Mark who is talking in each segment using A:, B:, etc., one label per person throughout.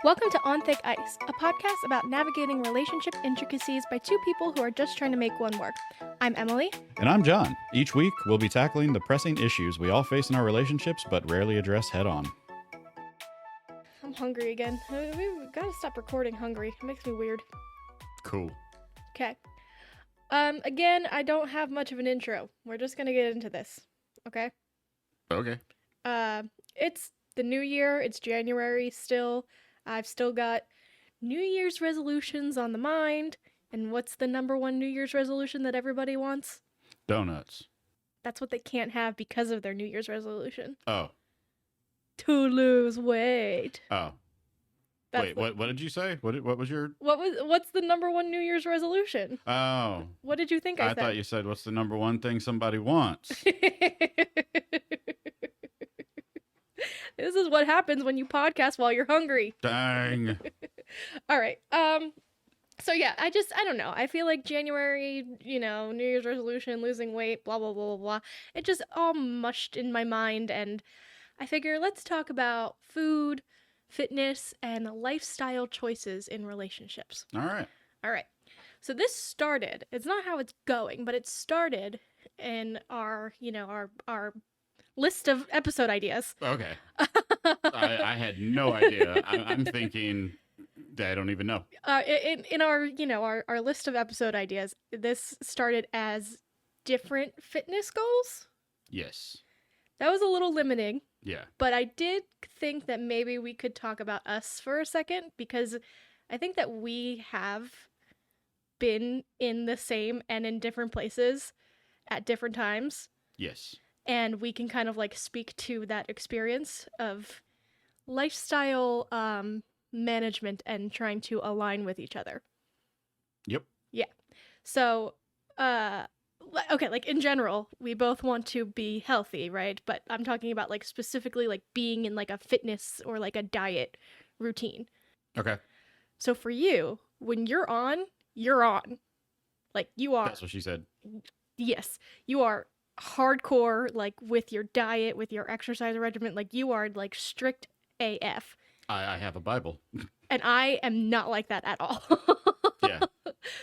A: Welcome to On Thick Ice, a podcast about navigating relationship intricacies by two people who are just trying to make one work. I'm Emily.
B: And I'm John. Each week, we'll be tackling the pressing issues we all face in our relationships but rarely address head on.
A: I'm hungry again. We've got to stop recording hungry. It makes me weird.
B: Cool.
A: Okay. Again, I don't have much of an intro. We're just going to get into this. Okay?
B: Okay.
A: It's the new year. It's January still. I've still got New Year's resolutions on the mind. And what's the number one New Year's resolution that everybody wants?
B: Donuts.
A: That's what they can't have because of their New Year's resolution.
B: Oh.
A: To lose weight.
B: Oh. Wait, what did you say? What was your...
A: What's the number one New Year's resolution?
B: Oh.
A: What did you think I said?
B: I thought you said, what's the number one thing somebody wants?
A: This is what happens when you podcast while you're hungry.
B: Dang.
A: All right. So yeah, I don't know. I feel like January, New Year's resolution, losing weight, blah, blah, blah, blah, blah. It just all mushed in my mind. And I figure let's talk about food, fitness, and lifestyle choices in relationships.
B: All right.
A: So this started, it's not how it's going, but it started in our list of episode ideas.
B: Okay. I had no idea. I'm thinking... I don't even know.
A: In our list of episode ideas, this started as different fitness goals.
B: Yes.
A: That was a little limiting.
B: Yeah.
A: But I did think that maybe we could talk about us for a second, because I think that we have been in the same and in different places at different times.
B: Yes.
A: And we can kind of like speak to that experience of lifestyle management and trying to align with each other.
B: Yep.
A: Yeah. So, okay, like in general, we both want to be healthy, right? But I'm talking about like specifically like being in like a fitness or like a diet routine.
B: Okay.
A: So for you, when you're on, you're on. Like you are.
B: That's what she said.
A: Yes. You are hardcore, like with your diet, with your exercise regimen. Like you are like strict AF.
B: I have a Bible.
A: And I am not like that at all.
B: Yeah.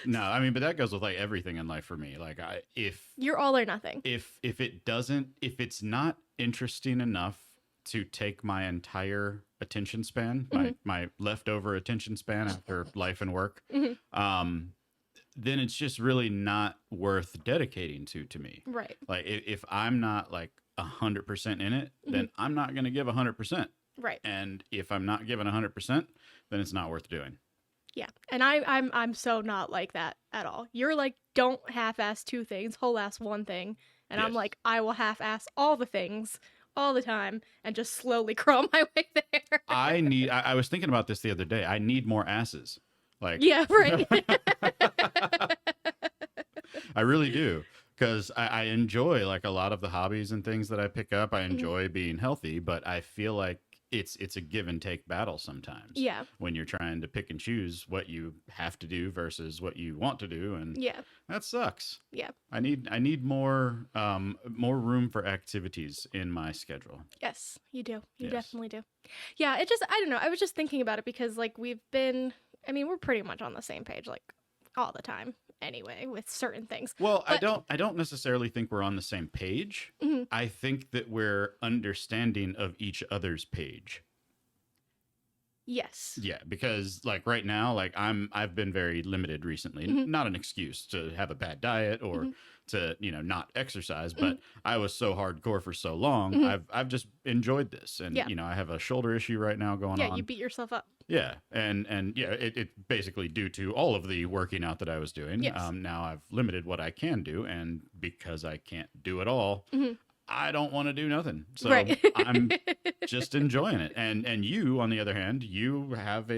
B: No, I mean, but that goes with like everything in life for me. Like if
A: you're all or nothing.
B: If it's not interesting enough to take my entire attention span, my leftover attention span after life and work, then it's just really not worth dedicating to me.
A: Right.
B: Like if I'm not like 100% in it, then I'm not going to give 100%.
A: Right.
B: And if I'm not giving 100%, then it's not worth doing.
A: Yeah. And I'm so not like that at all. You're like, don't half-ass two things, whole-ass one thing. And yes. I'm like, I will half-ass all the things all the time and just slowly crawl my way there.
B: I was thinking about this the other day. I need more asses. Like,
A: yeah, right.
B: I really do. Because I enjoy like a lot of the hobbies and things that I pick up. I enjoy being healthy, but I feel like it's a give and take battle sometimes.
A: Yeah.
B: When you're trying to pick and choose what you have to do versus what you want to do, and
A: yeah, that
B: sucks.
A: Yeah.
B: I need more room for activities in my schedule.
A: Yes, you do. You definitely do. Yeah, I don't know. I was just thinking about it because like we're pretty much on the same page like all the time anyway with certain things.
B: Well, but I don't necessarily think we're on the same page. I think that we're understanding of each other's page.
A: Yes.
B: Yeah, because like right now, like I've been very limited recently. Not an excuse to have a bad diet or to, not exercise, but I was so hardcore for so long. I've just enjoyed this. And I have a shoulder issue right now going on.
A: Yeah, you beat yourself up.
B: Yeah. And yeah, it basically due to all of the working out that I was doing.
A: Yes.
B: Now I've limited what I can do, and because I can't do it all, I don't want to do nothing. So right. I'm just enjoying it. And you, on the other hand, you have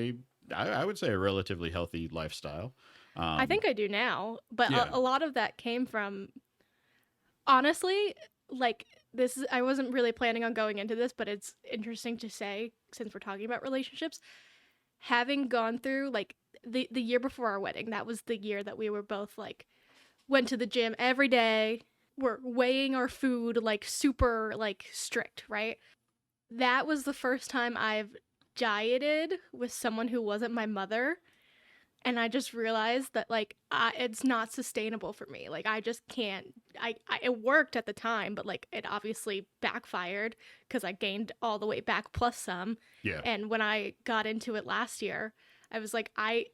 B: I would say a relatively healthy lifestyle.
A: I think I do now, but a lot of that came from, honestly, like this is, I wasn't really planning on going into this, but it's interesting to say since we're talking about relationships, having gone through like the year before our wedding, that was the year that we were both like, went to the gym every day. We're weighing our food like super like strict, right? That was the first time I've dieted with someone who wasn't my mother, and I just realized that like it's not sustainable for me. Like I just can't. It worked at the time, but like it obviously backfired because I gained all the weight back plus some.
B: Yeah.
A: And when I got into it last year, I was like, I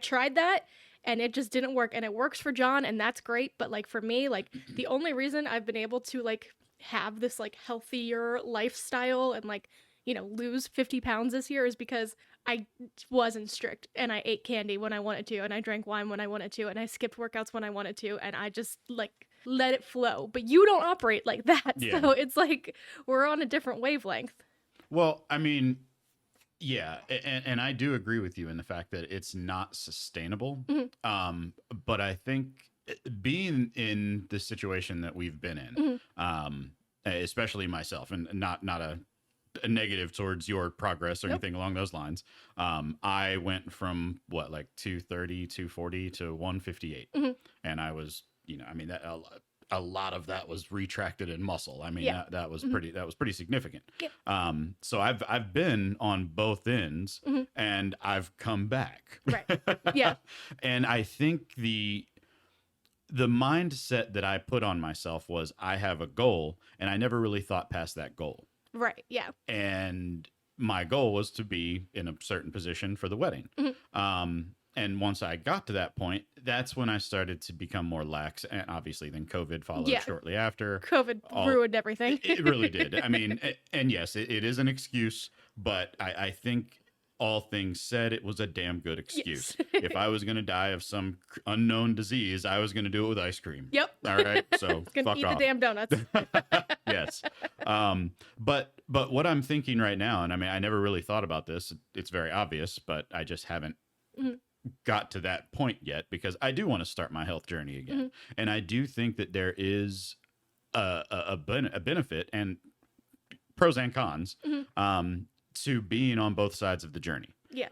A: tried that and it just didn't work. And it works for John, and that's great. But like for me, like the only reason I've been able to like have this like healthier lifestyle and like lose 50 pounds this year is because I wasn't strict and I ate candy when I wanted to and I drank wine when I wanted to and I skipped workouts when I wanted to and I just like let it flow. But you don't operate like that.
B: Yeah.
A: So it's like we're on a different wavelength.
B: Well, I mean, yeah, and I do agree with you in the fact that it's not sustainable. But I think being in the situation that we've been in, especially myself, and not a negative towards your progress or anything along those lines. I went from what, like 230, 240 to 158. And I was, I mean, that a lot of that was retracted in muscle. I mean, that was pretty significant. So I've been on both ends and I've come back.
A: Right. Yeah.
B: And I think the mindset that I put on myself was I have a goal and I never really thought past that goal.
A: Right. Yeah.
B: And my goal was to be in a certain position for the wedding. And once I got to that point, that's when I started to become more lax. And obviously then COVID followed shortly after.
A: COVID ruined everything.
B: It really did. I mean, and yes, it is an excuse, but I think all things said, it was a damn good excuse.
A: Yes.
B: If I was going to die of some unknown disease, I was going to do it with ice cream.
A: Yep.
B: All right. So
A: gonna eat
B: off.
A: the damn donuts.
B: Yes. But what I'm thinking right now, and I mean, I never really thought about this. It's very obvious, but I just haven't got to that point yet because I do want to start my health journey again. And I do think that there is a benefit and pros and cons to being on both sides of the journey.
A: Yeah.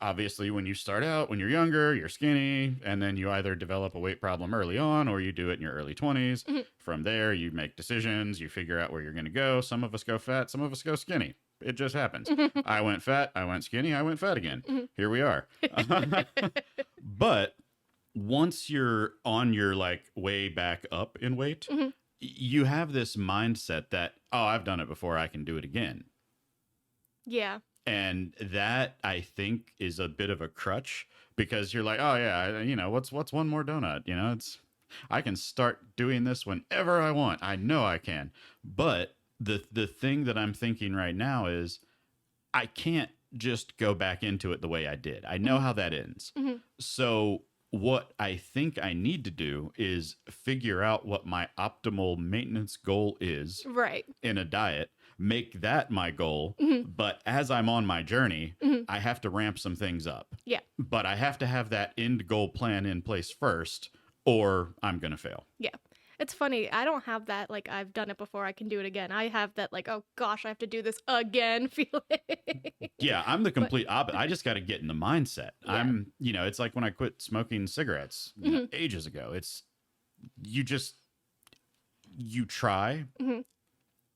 B: Obviously, when you start out, when you're younger, you're skinny, and then you either develop a weight problem early on or you do it in your early 20s. From there, you make decisions, you figure out where you're going to go. Some of us go fat, some of us go skinny. It just happens. I went fat, I went skinny, I went fat again. Here we are. But once you're on your like way back up in weight, you have this mindset that, oh, I've done it before, I can do it again.
A: Yeah.
B: And that, I think, is a bit of a crutch because you're like, oh, yeah, what's one more donut? I can start doing this whenever I want. I know I can. But the thing that I'm thinking right now is I can't just go back into it the way I did. I know how that ends. So what I think I need to do is figure out what my optimal maintenance goal is in a diet. Make that my goal. But as I'm on my journey, I have to ramp some things up.
A: Yeah.
B: But I have to have that end goal plan in place first, or I'm going to fail.
A: Yeah. It's funny. I don't have that, like, I've done it before, I can do it again. I have that, like, oh, gosh, I have to do this again feeling.
B: Yeah, I'm the complete opposite. I just got to get in the mindset.
A: Yeah.
B: It's like when I quit smoking cigarettes ages ago. It's, you try.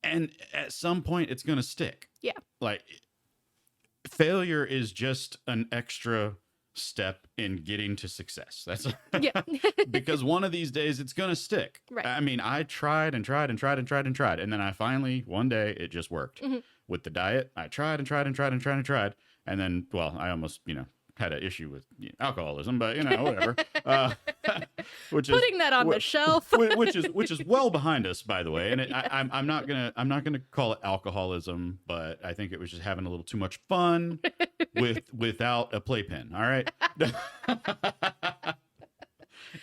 B: And at some point, it's going to stick.
A: Yeah.
B: Like, failure is just an extra step in getting to success. That's because one of these days, it's going to stick.
A: Right.
B: I mean, I tried and tried and tried and tried and tried. And then I finally, one day, it just worked. With the diet, I tried and tried and tried and tried and tried. And then, well, I almost, had an issue with alcoholism, but whatever. Which is
A: putting that on the shelf,
B: which is well behind us, by the way. And I'm not gonna call it alcoholism, but I think it was just having a little too much fun without a playpen. All right.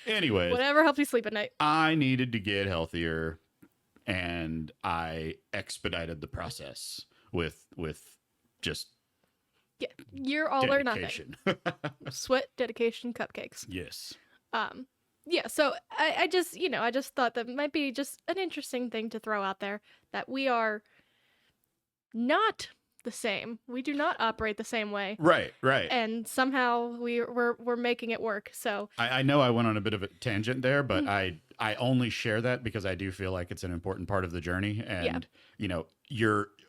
B: Anyways,
A: whatever helps you sleep at night.
B: I needed to get healthier, and I expedited the process with just.
A: Yeah, you're all
B: dedication.
A: Or nothing. Sweat, dedication, cupcakes.
B: Yes.
A: Yeah, so I just, I just thought that might be just an interesting thing to throw out there, that we are not the same. We do not operate the same way.
B: Right.
A: And somehow we're making it work. So
B: I know I went on a bit of a tangent there, but I only share that because I do feel like it's an important part of the journey.
A: Yeah.
B: And,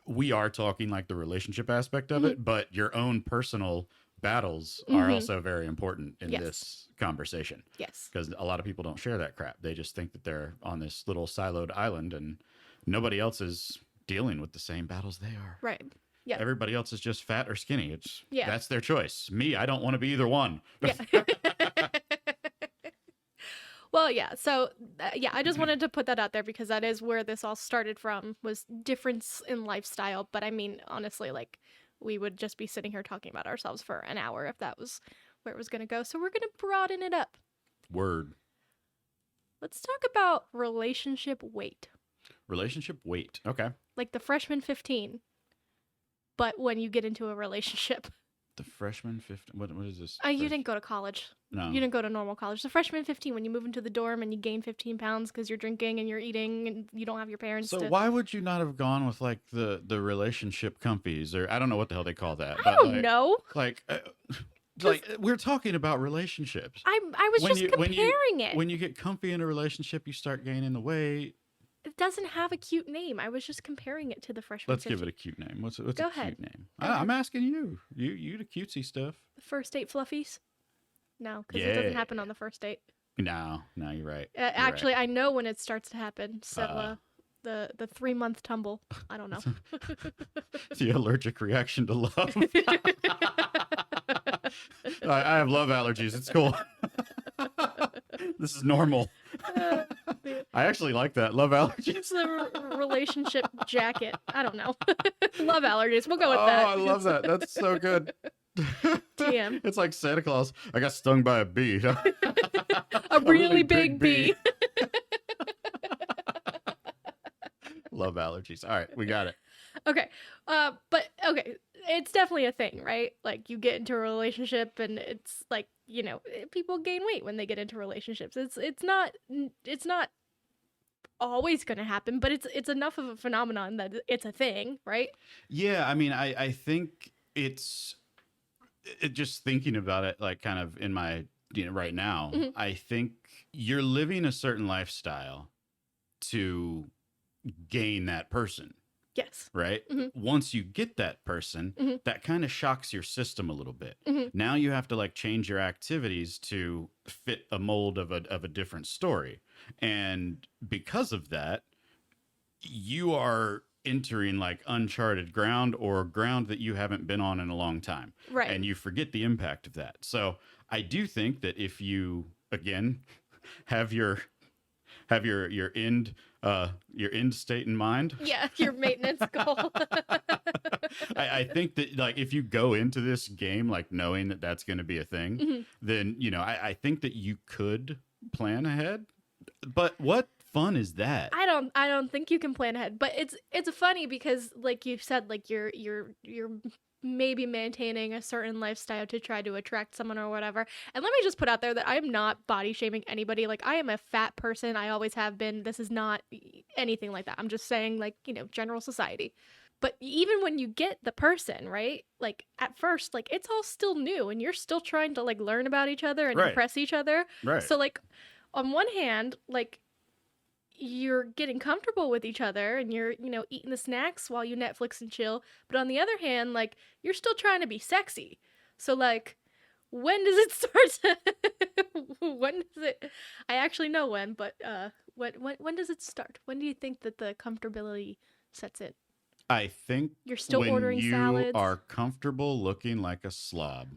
B: we are talking like the relationship aspect of
A: Hmm.
B: it, but your own personal battles are
A: Hmm.
B: also very important in
A: Yes.
B: this conversation
A: Yes.
B: because a lot of people don't share that crap. They just think that they're on this little siloed island and nobody else is dealing with the same battles they are.
A: Right. Yeah.
B: Everybody else is just fat or skinny.
A: Yeah.
B: That's their choice. Me, I don't want to be either one.
A: Yeah. Well, yeah. So, yeah, I just wanted to put that out there because that is where this all started from, was difference in lifestyle. But I mean, honestly, like, we would just be sitting here talking about ourselves for an hour if that was where it was going to go. So we're going to broaden it up.
B: Word.
A: Let's talk about relationship weight.
B: Relationship weight. Okay.
A: Like the freshman 15, but when you get into a relationship.
B: The freshman 15. What is this?
A: You didn't go to college.
B: No.
A: You didn't go to normal college. The freshman 15, when you move into the dorm and you gain 15 pounds because you're drinking and you're eating and you don't have your parents.
B: So why would you not have gone with like the relationship comfies, or I don't know what the hell they call that.
A: I don't know.
B: Like we're talking about relationships.
A: I was just comparing it.
B: When you get comfy in a relationship, you start gaining the weight.
A: It doesn't have a cute name. I was just comparing it to the freshman.
B: Let's
A: 15.
B: give it a cute name. What's
A: Go
B: a
A: ahead.
B: cute name? I'm asking you. You the cutesy stuff.
A: The first date fluffies? No, because it doesn't happen on the first date.
B: No, you're right.
A: Actually,
B: right.
A: I know when it starts to happen. So the 3-month tumble. I don't know.
B: The allergic reaction to love. I have love allergies. It's cool. This is normal. I actually like that. Love allergies.
A: It's the relationship jacket. I don't know. Love allergies. We'll go with that.
B: Oh, I love that. That's so good.
A: TM.
B: It's like Santa Claus. I got stung by a bee.
A: A really big bee.
B: Love allergies. All right, we got it.
A: Okay. But okay, it's definitely a thing, right? Like you get into a relationship and it's like, people gain weight when they get into relationships. It's not always going to happen, but it's enough of a phenomenon that it's a thing, right?
B: Yeah, I mean, I think it's just thinking about it, like kind of in my right now.
A: Mm-hmm.
B: I think you're living a certain lifestyle to gain that person.
A: Yes.
B: Right?
A: Mm-hmm.
B: Once you get that person,
A: mm-hmm.
B: that kind of shocks your system a little bit.
A: Mm-hmm.
B: Now you have to like change your activities to fit a mold of a different story. And because of that, you are entering like uncharted ground or ground that you haven't been on in a long time.
A: Right.
B: And you forget the impact of that. So I do think that if you again have your end state in mind.
A: Yeah, your maintenance goal.
B: I think that like if you go into this game like knowing that that's going to be a thing,
A: mm-hmm.
B: then I think that you could plan ahead. But what fun is that?
A: I don't think you can plan ahead. But it's funny because like you said, like you're maybe maintaining a certain lifestyle to try to attract someone or whatever. And let me just put out there that I'm not body shaming anybody. Like I am a fat person. I always have been. This is not anything like that. I'm just saying like, general society. But even when you get the person, right? Like at first, like it's all still new and you're still trying to like learn about each other and impress each other.
B: Right.
A: So like on one hand, like you're getting comfortable with each other and you're, eating the snacks while you Netflix and chill. But on the other hand, like you're still trying to be sexy. So like, when does it start when does it, I actually know when, but when does it start? When do you think that the comfortability sets in?
B: I think
A: you're still
B: when
A: ordering
B: you
A: salads.
B: Are comfortable looking like a slob.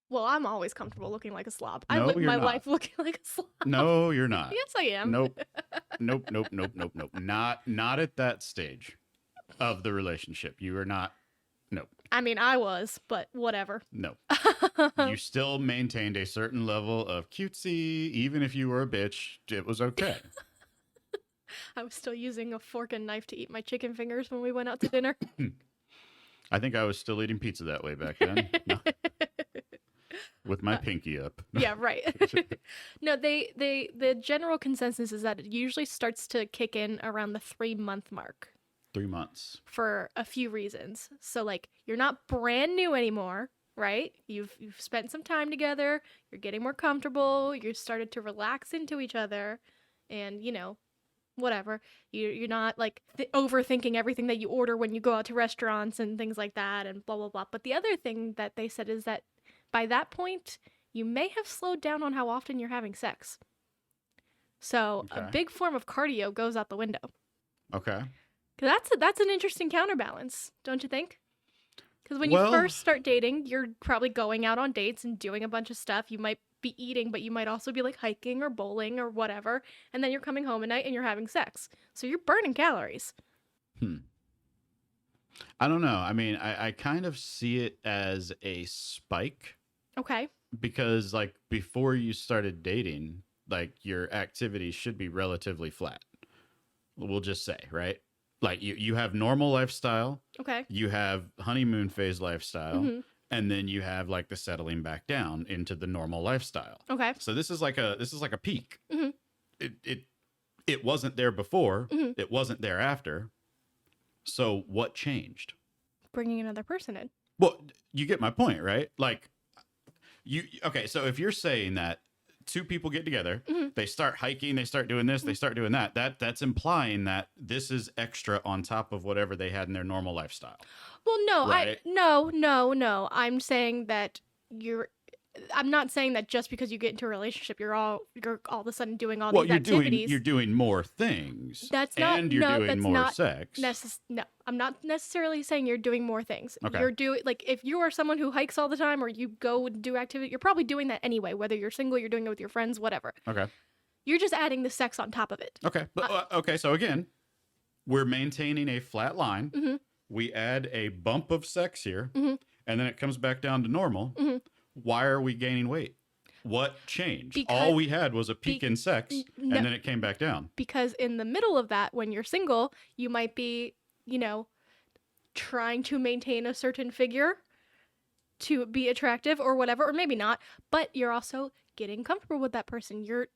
A: Well, I'm always comfortable looking like a slob.
B: No,
A: I live
B: you're
A: my
B: not.
A: life looking like a slob.
B: No, you're not.
A: Yes, I am.
B: Nope. Nope. Not at that stage of the relationship. You are not. Nope.
A: I mean, I was, but whatever.
B: No. You still maintained a certain level of cutesy, even if you were a bitch. It was okay.
A: I was still using a fork and knife to eat my chicken fingers when we went out to dinner.
B: I think I was still eating pizza that way back then. No. With my pinky up.
A: Yeah, right. No, the general consensus is that it usually starts to kick in around the 3-month mark.
B: 3 months.
A: For a few reasons. So like you're not brand new anymore, right? You've spent some time together, you're getting more comfortable, you started to relax into each other. and whatever. You're not like overthinking everything that you order when you go out to restaurants and things like that and blah blah blah. But the other thing that they said is that by that point you may have slowed down on how often you're having sex. So a
B: Okay.
A: big form of cardio goes out the window.
B: Okay.
A: 'Cause that's an interesting counterbalance, don't you think? Because when you
B: Well,
A: first start dating, you're probably going out on dates and doing a bunch of stuff. You might be eating, but you might also be like hiking or bowling or whatever. And then you're coming home at night and you're having sex. So you're burning calories.
B: hmm. I don't know. I mean, I kind of see it as a spike
A: Okay.
B: because, like, before you started dating, like, your activity should be relatively flat. We'll just say, right? Like, you have normal lifestyle,
A: Okay.
B: you have honeymoon phase lifestyle,
A: Mm-hmm.
B: and then you have like the settling back down into the normal lifestyle.
A: Okay.
B: So this is like a peak.
A: Mm-hmm.
B: It wasn't there before,
A: Mm-hmm.
B: it wasn't there after. So what changed?
A: Bringing another person in.
B: Well, you get my point, right? Like, okay, so if you're saying that two people get together,
A: Mm-hmm.
B: they start hiking, they start doing this, they start doing that, that's implying that this is extra on top of whatever they had in their normal lifestyle.
A: Well, no,
B: Right.
A: no. I'm not saying that just because you get into a relationship, you're all of a sudden doing all
B: Well,
A: these
B: you're
A: activities.
B: doing more things.
A: That's not
B: and you're
A: no.
B: doing
A: That's
B: more
A: not
B: sex.
A: No, I'm not necessarily saying you're doing more things.
B: Okay.
A: You're doing like if you are someone who hikes all the time or you go and do activity, you're probably doing that anyway. Whether you're single, you're doing it with your friends, whatever.
B: Okay.
A: You're just adding the sex on top of it.
B: Okay. But okay, so again, we're maintaining a flat line.
A: Mm-hmm.
B: We add a bump of sex here,
A: Mm-hmm.
B: and then it comes back down to normal.
A: Mm-hmm.
B: Why are we gaining weight? What changed?
A: Because-
B: All we had was a peak in sex,
A: no.
B: and then it came back down.
A: Because in the middle of that, when you're single, you might be, trying to maintain a certain figure to be attractive or whatever, or maybe not, but you're also getting comfortable with that person. You're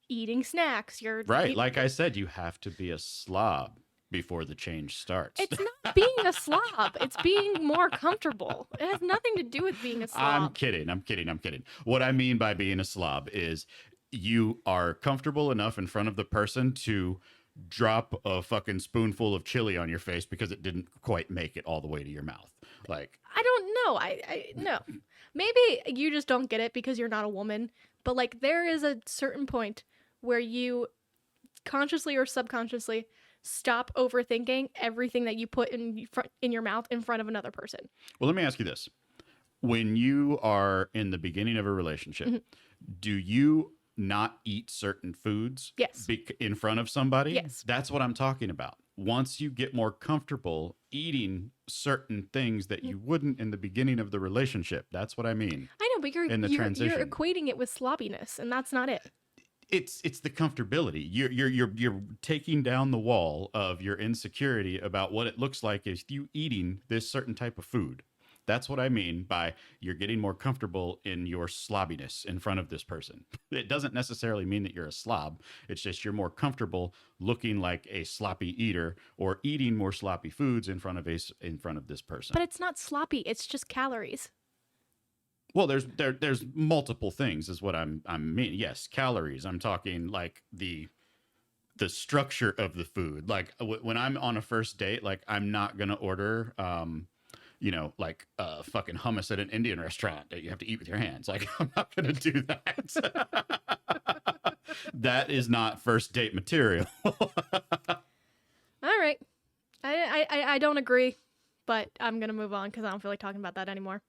A: eating snacks. You're
B: Right. Like I said, you have to be a slob before the change starts.
A: It's not being a slob. It's being more comfortable. It has nothing to do with being a slob.
B: I'm kidding. What I mean by being a slob is you are comfortable enough in front of the person to drop a fucking spoonful of chili on your face because it didn't quite make it all the way to your mouth. Like,
A: I don't know. I no. Maybe you just don't get it because you're not a woman. But like there is a certain point where you consciously or subconsciously stop overthinking everything that you put in your mouth in front of another person.
B: well, let me ask you this. When you are in the beginning of a relationship,
A: Mhm.
B: do you not eat certain foods
A: Yes.
B: in front of somebody?
A: Yes.
B: That's what I'm talking about. Once you get more comfortable eating certain things that you wouldn't in the beginning of the relationship, that's what I mean.
A: I know, but you're
B: In the
A: you're
B: transition.
A: equating it with sloppiness, and that's not it.
B: It's the comfortability. You're taking down the wall of your insecurity about what it looks like if you eating this certain type of food. That's what I mean by you're getting more comfortable in your slobbiness in front of this person. It doesn't necessarily mean that you're a slob. It's just you're more comfortable looking like a sloppy eater or eating more sloppy foods in front of this person.
A: But it's not sloppy. It's just calories.
B: Well, there's multiple things is what I'm mean. Yes, calories. I'm talking like the structure of the food. Like when I'm on a first date, like I'm not gonna order like fucking hummus at an Indian restaurant that you have to eat with your hands. Like I'm not gonna do that. That is not first date material.
A: All right. I don't agree, but I'm gonna move on because I don't feel like talking about that anymore.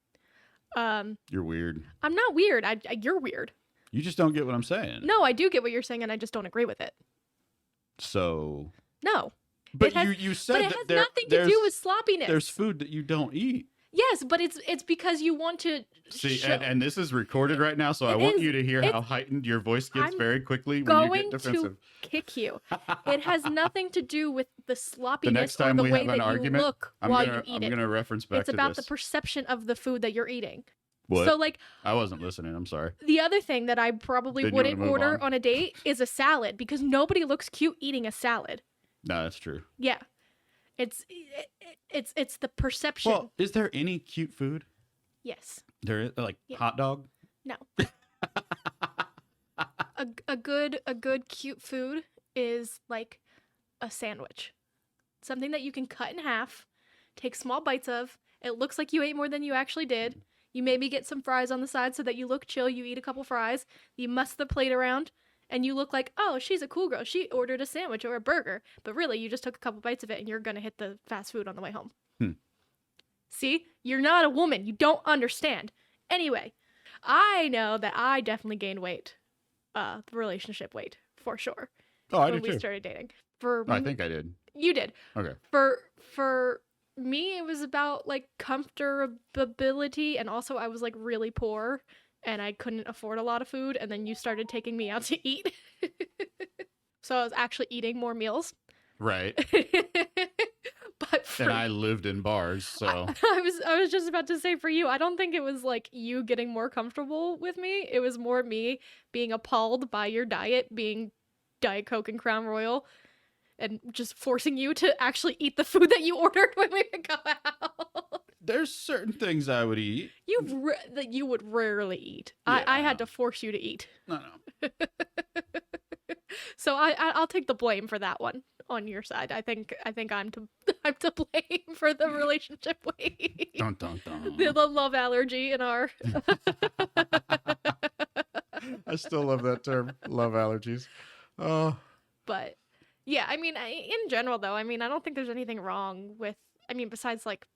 B: You're weird.
A: I'm not weird. You're weird.
B: You just don't get what I'm saying.
A: No, I do get what you're saying, and I just don't agree with it.
B: So.
A: No.
B: But
A: It has-
B: you said
A: But it
B: that
A: has
B: there,
A: nothing to do with sloppiness.
B: there's food that you don't eat.
A: Yes, but it's because you want to
B: See, and this is recorded right now, so I
A: It
B: want
A: is-
B: you to hear how
A: it's-
B: heightened your voice gets
A: I'm
B: very quickly when you
A: going
B: get
A: to
B: defensive.
A: kick you. It has nothing to do with the
B: The
A: sloppiness
B: next time
A: or the
B: we
A: way
B: have an
A: that
B: argument,
A: you look
B: I'm
A: while
B: gonna
A: you eat
B: I'm
A: it.
B: gonna reference back
A: It's
B: to
A: about
B: this.
A: the perception of the food that you're eating.
B: What?
A: So like
B: I wasn't listening. I'm sorry.
A: the other thing that I probably
B: Then you
A: wouldn't
B: wanna move
A: order
B: on?
A: on a date is a salad because nobody looks cute eating a salad.
B: No, that's true.
A: Yeah. It's the perception.
B: Well, is there any cute food?
A: Yes.
B: There is like
A: Yeah.
B: hot dog.
A: No. a good cute food is like a sandwich. Something that you can cut in half, take small bites of. It looks like you ate more than you actually did. You maybe get some fries on the side so that you look chill. You eat a couple fries. You muss the plate around, and you look like, oh, she's a cool girl. She ordered a sandwich or a burger. But really, you just took a couple bites of it, and you're going to hit the fast food on the way home. See? You're not a woman. You don't understand. Anyway, I know that I definitely gained weight. The relationship weight, for sure.
B: Oh, I
A: when
B: did
A: we
B: too.
A: started dating. For
B: I think I did.
A: You did.
B: Okay.
A: For me, it was about like comfortability, and also I was like really poor and I couldn't afford a lot of food, and then you started taking me out to eat. So I was actually eating more meals.
B: Right.
A: But
B: and I lived in bars, so
A: I was just about to say, for you, I don't think it was like you getting more comfortable with me. It was more me being appalled by your diet, being Diet Coke and Crown Royal, and just forcing you to actually eat the food that you ordered when we would go out.
B: There's certain things I would eat.
A: That you would rarely eat.
B: Yeah.
A: I had to force you to eat.
B: No.
A: So I'll take the blame for that one on your side. I think I'm to blame for the relationship weight.
B: Dun, dun, dun.
A: The love allergy in our.
B: I still love that term, love allergies. Oh.
A: But yeah, I mean, in general though, I mean, I don't think there's anything wrong with. I mean, besides like,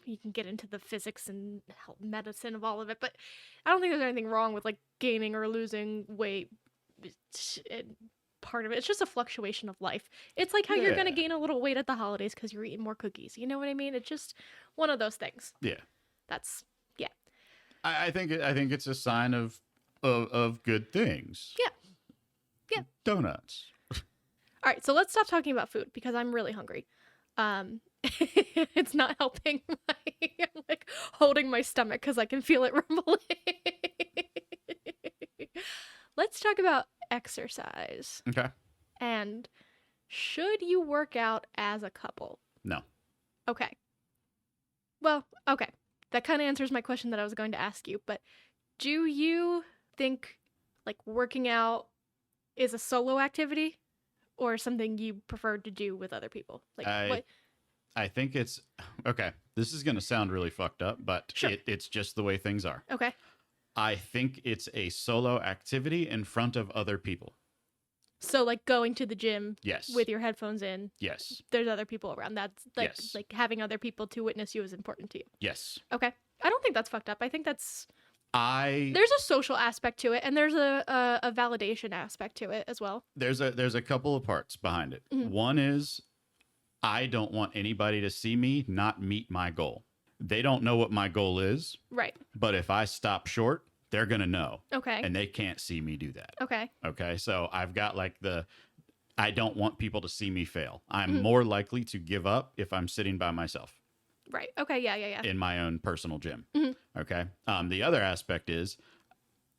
A: you can get into the physics and health medicine of all of it, but I don't think there's anything wrong with like gaining or losing weight. Part of it, it's just a fluctuation of life. It's like how you're gonna gain a little weight at the holidays because you're eating more cookies. You know what I mean? It's just one of those things.
B: Yeah.
A: That's yeah.
B: I think it's a sign of good things.
A: Yeah. Yeah.
B: Donuts.
A: All right, so let's stop talking about food because I'm really hungry. It's not helping I'm like holding my stomach because I can feel it rumbling. Let's talk about exercise.
B: Okay.
A: And should you work out as a couple?
B: No.
A: Okay. Well, okay. That kind of answers my question that I was going to ask you, but do you think like working out is a solo activity or something you prefer to do with other people? Like
B: I think it's okay. This is going to sound really fucked up, but
A: sure.
B: It's just the way things are.
A: Okay.
B: I think it's a solo activity in front of other people.
A: So like going to the gym
B: yes.
A: with your headphones in.
B: Yes.
A: There's other people around. That's like
B: yes.
A: like having other people to witness you is important to you.
B: Yes.
A: Okay. I don't think that's fucked up. I think that's
B: there's
A: a social aspect to it, and there's a validation aspect to it as well.
B: There's a couple of parts behind it. Mm-hmm. One is I don't want anybody to see me not meet my goal. They don't know what my goal is.
A: Right.
B: But if I stop short, they're going to know.
A: Okay.
B: And they can't see me do that.
A: Okay.
B: Okay. So I've got like I don't want people to see me fail. I'm more likely to give up if I'm sitting by myself.
A: Right. Okay. Yeah.
B: In my own personal gym.
A: Mm-hmm.
B: Okay. The other aspect is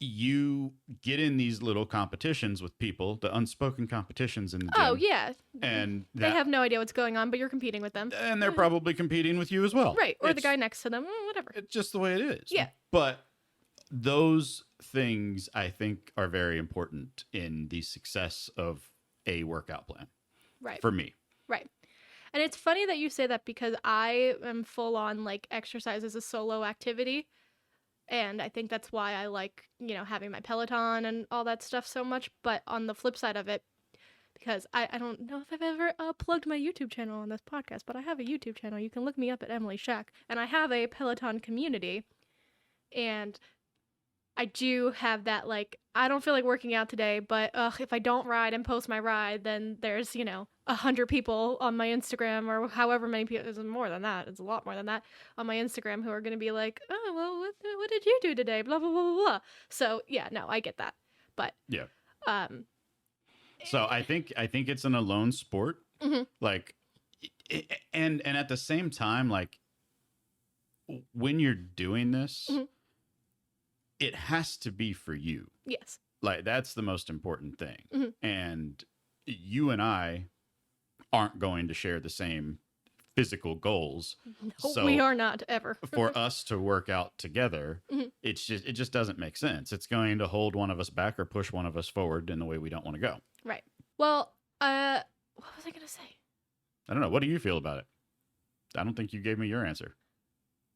B: you get in these little competitions with people, the unspoken competitions in the gym.
A: Oh, yeah.
B: And
A: they have no idea what's going on, but you're competing with them.
B: And they're probably competing with you as well.
A: Right. Or the guy next to them. Whatever.
B: It's just the way it is.
A: Yeah.
B: But those things, I think, are very important in the success of a workout plan.
A: Right.
B: For me.
A: Right. And it's funny that you say that because I am full on like exercise as a solo activity. And I think that's why I like, having my Peloton and all that stuff so much. But on the flip side of it, because I don't know if I've ever plugged my YouTube channel on this podcast, but I have a YouTube channel. You can look me up at Emily Shack. And I have a Peloton community. And I do have that, like, I don't feel like working out today, but if I don't ride and post my ride, then there's, 100 people on my Instagram or however many people, it's more than that, it's a lot more than that, on my Instagram who are going to be like, oh, well, what did you do today? Blah, blah, blah, blah, blah. So, yeah, no, I get that. But,
B: yeah. So I think it's an alone sport.
A: Mm-hmm.
B: Like, and at the same time, like, when you're doing this,
A: mm-hmm.
B: it has to be for you.
A: Yes.
B: Like, that's the most important thing.
A: Mm-hmm.
B: And you and I aren't going to share the same physical goals.
A: No,
B: so
A: we are not ever.
B: For us to work out together,
A: mm-hmm.
B: it just doesn't make sense. It's going to hold one of us back or push one of us forward in the way we don't want to go.
A: Right. Well, What was I gonna say?
B: I don't know. What do you feel about it? I don't think you gave me your answer.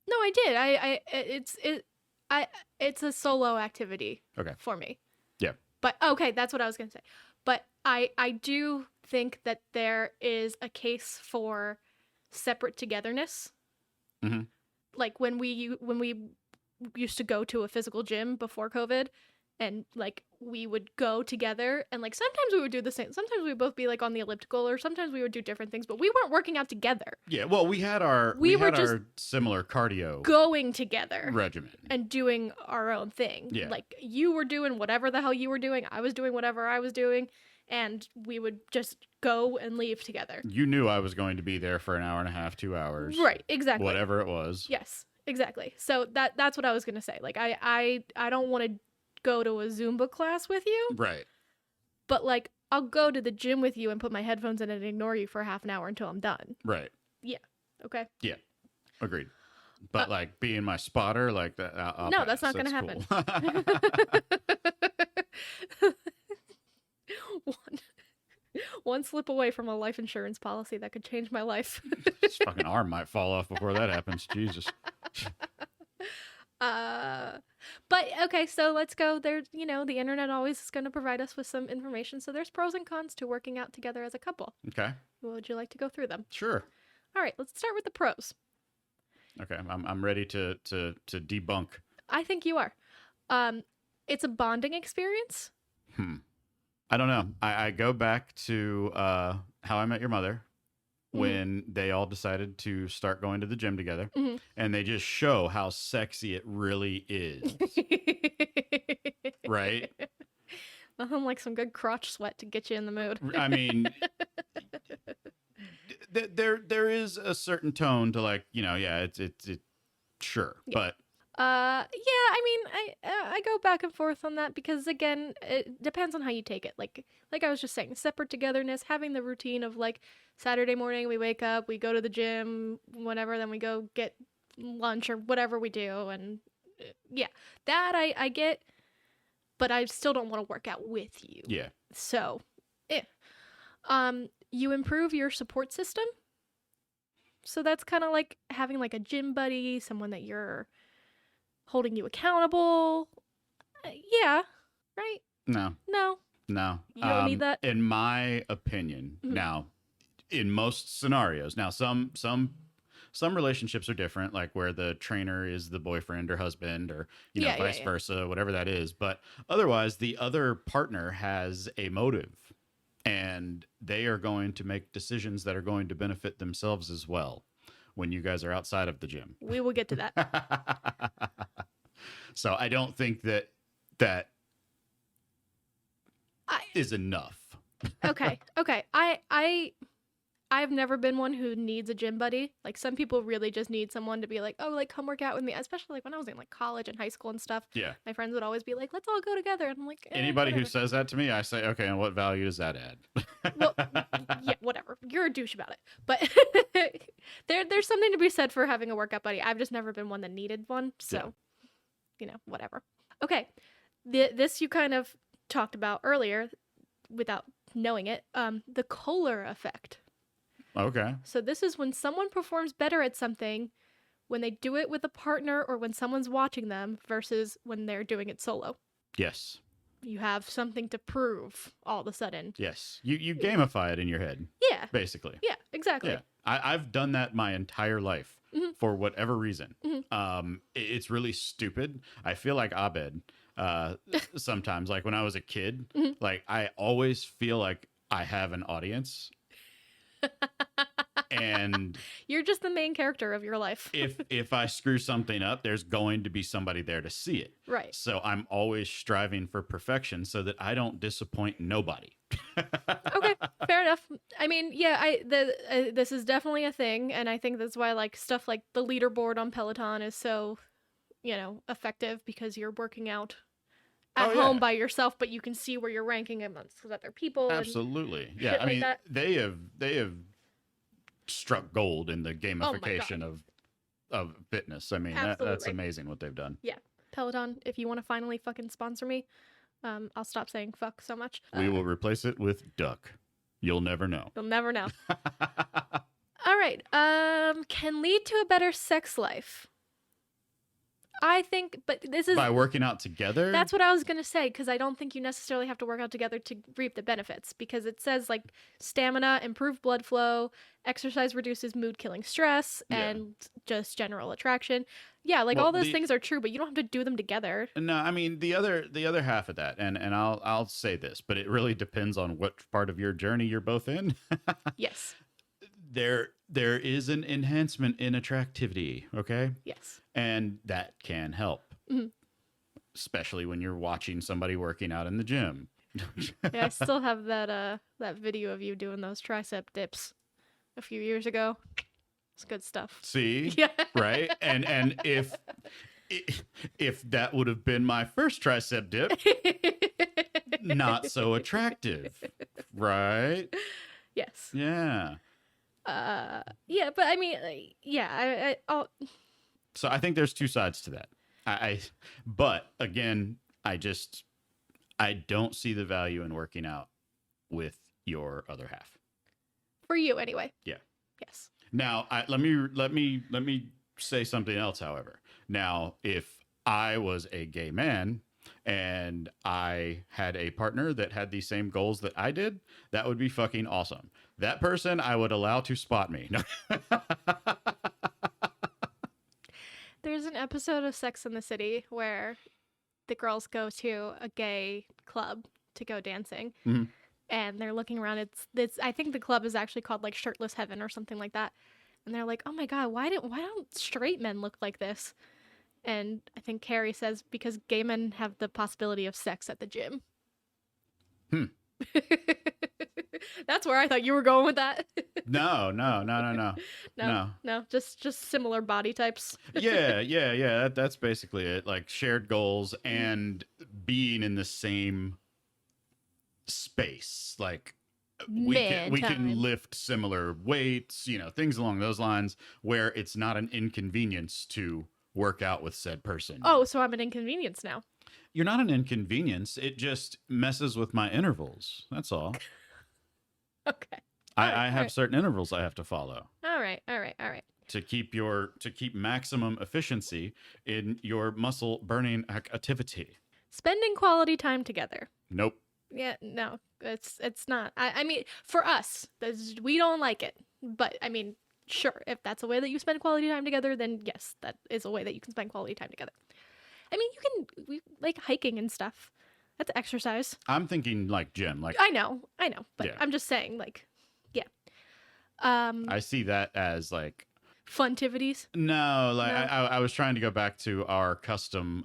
A: No, I did. I it's a solo activity
B: Okay.
A: for me.
B: Yeah.
A: But okay, that's what I was gonna say. But I do think that there is a case for separate togetherness.
B: Mm-hmm.
A: Like when we used to go to a physical gym before COVID, and like we would go together, and like sometimes we would do the same. Sometimes we would both be like on the elliptical, or sometimes we would do different things. But we weren't working out together.
B: Yeah. Well, we had our
A: We were just
B: similar cardio
A: going together
B: regimen
A: and doing our own thing.
B: Yeah.
A: Like you were doing whatever the hell you were doing, I was doing whatever I was doing, and we would just go and leave together.
B: You knew I was going to be there for an hour and a half, 2 hours.
A: Right, exactly.
B: Whatever it was.
A: Yes, exactly. So that's what I was going to say. Like I don't want to go to a Zumba class with you.
B: Right.
A: But like I'll go to the gym with you and put my headphones in and ignore you for half an hour until I'm done.
B: Right.
A: Yeah. Okay.
B: Yeah. Agreed. But like being my spotter, like that.
A: No, that's not going to happen. One slip away from a life insurance policy that could change my life.
B: This fucking arm might fall off before that happens. Jesus.
A: But okay, so let's go. There's, the internet always is going to provide us with some information. So there's pros and cons to working out together as a couple.
B: Okay.
A: Would you like to go through them?
B: Sure.
A: All right, let's start with the pros.
B: Okay, I'm ready to debunk.
A: I think you are. It's a bonding experience.
B: I don't know. I go back to How I Met Your Mother when they all decided to start going to the gym together, and they just show how sexy it really is. Right?
A: Nothing like some good crotch sweat to get you in the mood.
B: I mean, there is a certain tone to like, yeah, it's sure,
A: yeah.
B: but
A: yeah, I mean, I go back and forth on that because again, it depends on how you take it. Like I was just saying, separate togetherness, having the routine of like Saturday morning we wake up, we go to the gym, whatever, then we go get lunch or whatever we do, and yeah, that I get, but I still don't want to work out with you.
B: Yeah.
A: So, you improve your support system. So that's kind of like having like a gym buddy, someone that you're holding you accountable. Yeah, right?
B: No.
A: You don't need that?
B: In my opinion, now, in most scenarios, now some relationships are different, like where the trainer is the boyfriend or husband or, vice versa, whatever that is. But otherwise, the other partner has a motive and they are going to make decisions that are going to benefit themselves as well when you guys are outside of the gym.
A: We will get to that.
B: So I don't think that is enough.
A: Okay. I've never been one who needs a gym buddy. Like some people really just need someone to be like, oh, like come work out with me. Especially like when I was in like college and high school and stuff.
B: Yeah.
A: My friends would always be like, let's all go together. And I'm like,
B: anybody
A: whatever.
B: who says that to me, I say, okay, and what value does that add?
A: Well, yeah, whatever. You're a douche about it. But there's something to be said for having a workout buddy. I've just never been one that needed one. So, whatever. Okay. This you kind of talked about earlier without knowing it. The Kohler effect.
B: Okay.
A: So this is when someone performs better at something when they do it with a partner or when someone's watching them versus when they're doing it solo.
B: Yes.
A: You have something to prove all of a sudden.
B: Yes. You gamify it in your head.
A: Yeah.
B: Basically.
A: Yeah, exactly.
B: Yeah. I've done that my entire life for whatever reason. It's really stupid. I feel like Abed sometimes, like when I was a kid, like I always feel like I have an audience. And
A: you're just the main character of your life.
B: if I screw something up, there's going to be somebody there to see it.
A: Right.
B: So I'm always striving for perfection so that I don't disappoint nobody.
A: Okay, fair enough. I mean, yeah, this is definitely a thing, and I think that's why like stuff like the leaderboard on Peloton is so, effective because you're working out at home by yourself, but you can see where you're ranking amongst other people.
B: Absolutely. Yeah. I mean,
A: like
B: they have struck gold in the gamification of fitness. I mean, that's amazing what they've done.
A: Yeah. Peloton, if you want to finally fucking sponsor me, I'll stop saying fuck so much.
B: We will replace it with duck. You'll never know.
A: You'll never know. All right. Can lead to a better sex life. I think, but this is...
B: By working out together?
A: That's what I was going to say, because I don't think you necessarily have to work out together to reap the benefits, because it says, like, stamina, improved blood flow, exercise reduces mood-killing stress, and just general attraction. Yeah, like, all those things are true, but you don't have to do them together.
B: No, I mean, the other half of that, and I'll say this, but it really depends on what part of your journey you're both in.
A: Yes.
B: There is an enhancement in attractivity, okay?
A: Yes.
B: And that can help.
A: Mm-hmm.
B: Especially when you're watching somebody working out in the gym.
A: Yeah, I still have that video of you doing those tricep dips a few years ago. It's good stuff.
B: See?
A: Yeah.
B: Right? And if that would have been my first tricep dip, not so attractive. Right?
A: Yes.
B: Yeah.
A: Yeah, but I mean, I'll...
B: So I think there's two sides to that. But again, I don't see the value in working out with your other half.
A: For you, anyway.
B: Yeah.
A: Yes.
B: Now, let me say something else. However, now if I was a gay man and I had a partner that had the same goals that I did, that would be fucking awesome. That person I would allow to spot me.
A: There's an episode of Sex and the City where the girls go to a gay club to go dancing.
B: Mm-hmm.
A: And they're looking around. It's I think the club is actually called like Shirtless Heaven or something like that. And they're like, "Oh my god, why don't straight men look like this?" And I think Carrie says because gay men have the possibility of sex at the gym. That's where I thought you were going with that.
B: No.
A: No, just similar body types.
B: Yeah. That's basically it. Like shared goals and being in the same space. Like we can lift similar weights, things along those lines where it's not an inconvenience to work out with said person.
A: Oh, so I'm an inconvenience now.
B: You're not an inconvenience. It just messes with my intervals. That's all.
A: Okay.
B: I have certain intervals I have to follow.
A: All right.
B: To keep maximum efficiency in your muscle burning activity.
A: Spending quality time together.
B: Nope.
A: Yeah, no, it's not. I mean, for us, we don't like it. But I mean, sure, if that's a way that you spend quality time together, then yes, that is a way that you can spend quality time together. I mean, we like hiking and stuff. That's exercise.
B: I'm thinking like gym. Like
A: I know, but
B: yeah.
A: I'm just saying, like, yeah.
B: I see that as like
A: funtivities.
B: No, like no. I was trying to go back to our custom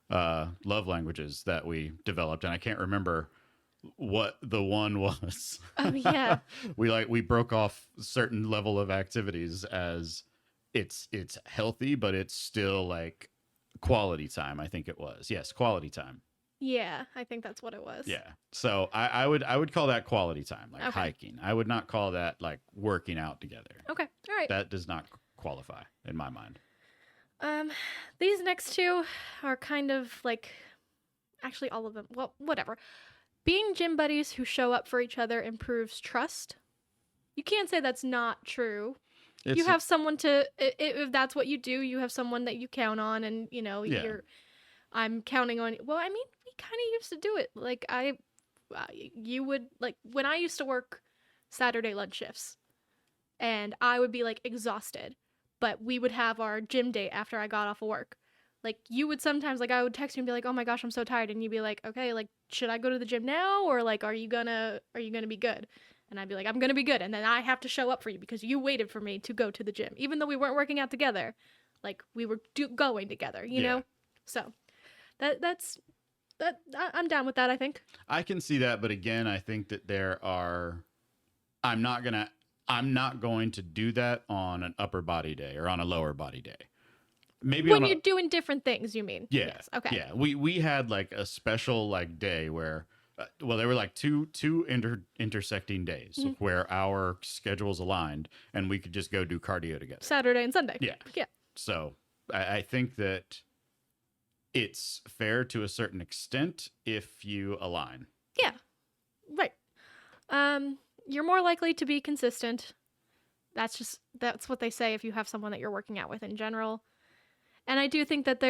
B: love languages that we developed, and I can't remember what the one was.
A: Oh yeah.
B: we broke off certain level of activities as it's healthy, but it's still like quality time. I think it was. Yes, quality time.
A: Yeah, I think that's what it was.
B: Yeah. So I would call that quality time, like hiking. I would not call that like working out together.
A: Okay. All right.
B: That does not qualify in my mind.
A: These next two are kind of like, actually all of them. Well, whatever. Being gym buddies who show up for each other improves trust. You can't say that's not true. You have someone to, if that's what you do, you have someone that you count on, and I'm counting on. Well, I mean, we kind of used to do it. Like you would, like, when I used to work Saturday lunch shifts, and I would be like exhausted, but we would have our gym date after I got off of work. Like, you would sometimes, like, I would text you and be like, "Oh my gosh, I'm so tired," and you'd be like, "Okay, like, should I go to the gym now, or like, are you gonna be good?" And I'd be like, "I'm gonna be good," and then I have to show up for you because you waited for me to go to the gym, even though we weren't working out together. Like, we were going together, you know. So that's I'm down with that. I think
B: I can see that, but again, I think that there are. I'm not going to do that on an upper body day or on a lower body day. Maybe
A: when you're doing different things, you mean?
B: Yeah.
A: Yes. Okay.
B: Yeah. We had like a special like day where, there were like two intersecting days where our schedules aligned and we could just go do cardio together.
A: Saturday and Sunday.
B: Yeah.
A: Yeah.
B: So I think that it's fair to a certain extent if you align.
A: Yeah. Right. You're more likely to be consistent. That's what they say if you have someone that you're working out with in general. And I do think that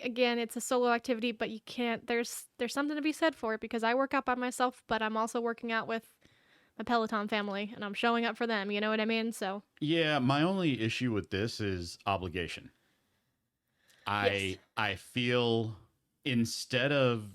A: again, it's a solo activity, but you can't. There's something to be said for it because I work out by myself, but I'm also working out with my Peloton family, and I'm showing up for them. You know what I mean? So
B: Yeah, my only issue with this is obligation.
A: yes,
B: I feel instead of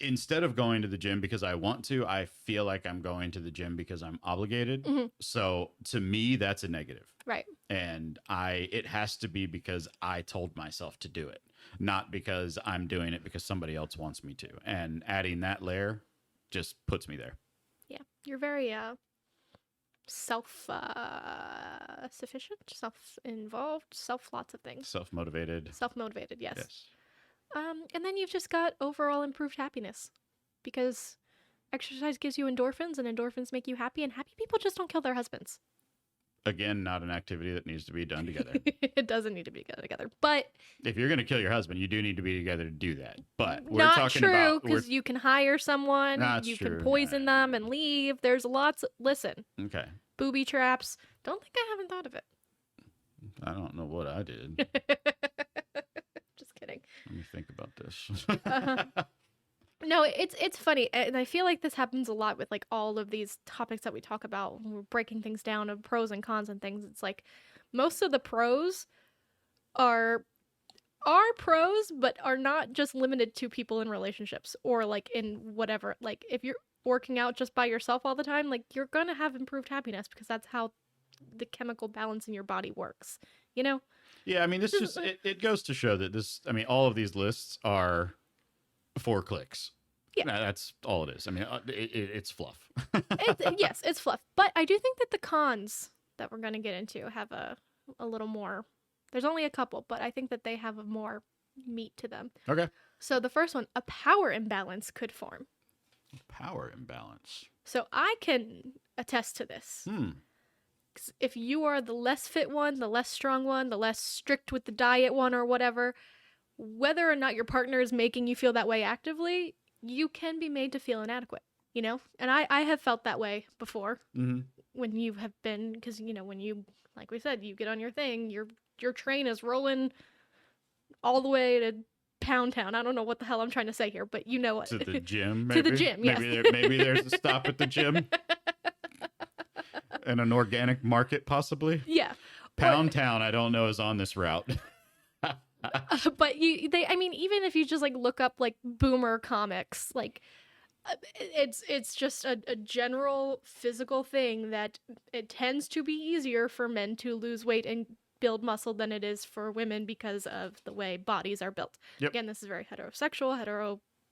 B: instead of going to the gym because I want to, I feel like I'm going to the gym because I'm obligated.
A: mm-hmm.
B: So to me, that's a negative.
A: Right.
B: And it has to be because I told myself to do it, not because I'm doing it because somebody else wants me to. And adding that layer just puts me there.
A: Yeah, you're very self sufficient, self involved, self lots of things.
B: Self motivated.
A: Self motivated, yes.
B: Yes.
A: And then you've just got overall improved happiness because exercise gives you endorphins, and endorphins make you happy, and happy people just don't kill their husbands.
B: Again, not an activity that needs to be done together.
A: It doesn't need to be done together, but
B: if you're going to kill your husband, you do need to be together to do that. But we're
A: not
B: talking
A: true
B: about
A: because you can hire someone,
B: That's
A: you
B: true.
A: can poison them and leave. There's lots. Listen,
B: okay.
A: booby traps. Don't think I haven't thought of it.
B: I don't know what I did.
A: Just kidding.
B: Let me think about this.
A: No, it's funny, and I feel like this happens a lot with like all of these topics that we talk about when we're breaking things down of pros and cons and things. It's like most of the pros are pros, but are not just limited to people in relationships or like in whatever. Like if you're working out just by yourself all the time, like you're gonna have improved happiness because that's how the chemical balance in your body works. You know?
B: Yeah, I mean, this just it goes to show that this. I mean, all of these lists are 4 clicks.
A: Yeah,
B: That's all it is. I mean, it's fluff.
A: yes, it's fluff, but I do think that the cons that we're gonna get into have a little more. There's only a couple, but I think that they have a more meat to them.
B: Okay.
A: So the first one, a power imbalance could form.
B: Power imbalance.
A: So I can attest to this. 'Cause if you are the less fit one, the less strong one, the less strict with the diet one or whatever, whether or not your partner is making you feel that way actively, you can be made to feel inadequate, you know? And I have felt that way before when you have been, because, you know, when you, like we said, you get on your thing, your train is rolling all the way to Pound Town. I don't know what the hell I'm trying to say here, but you know what.
B: To the gym, maybe?
A: To the gym, yes.
B: Maybe there's a stop at the gym. And an organic market, possibly?
A: Yeah.
B: Pound Town, I don't know, is on this route.
A: But even if you just like look up like boomer comics, like it's just a general physical thing that it tends to be easier for men to lose weight and build muscle than it is for women because of the way bodies are built.
B: Yep.
A: Again, this is very heterosexual,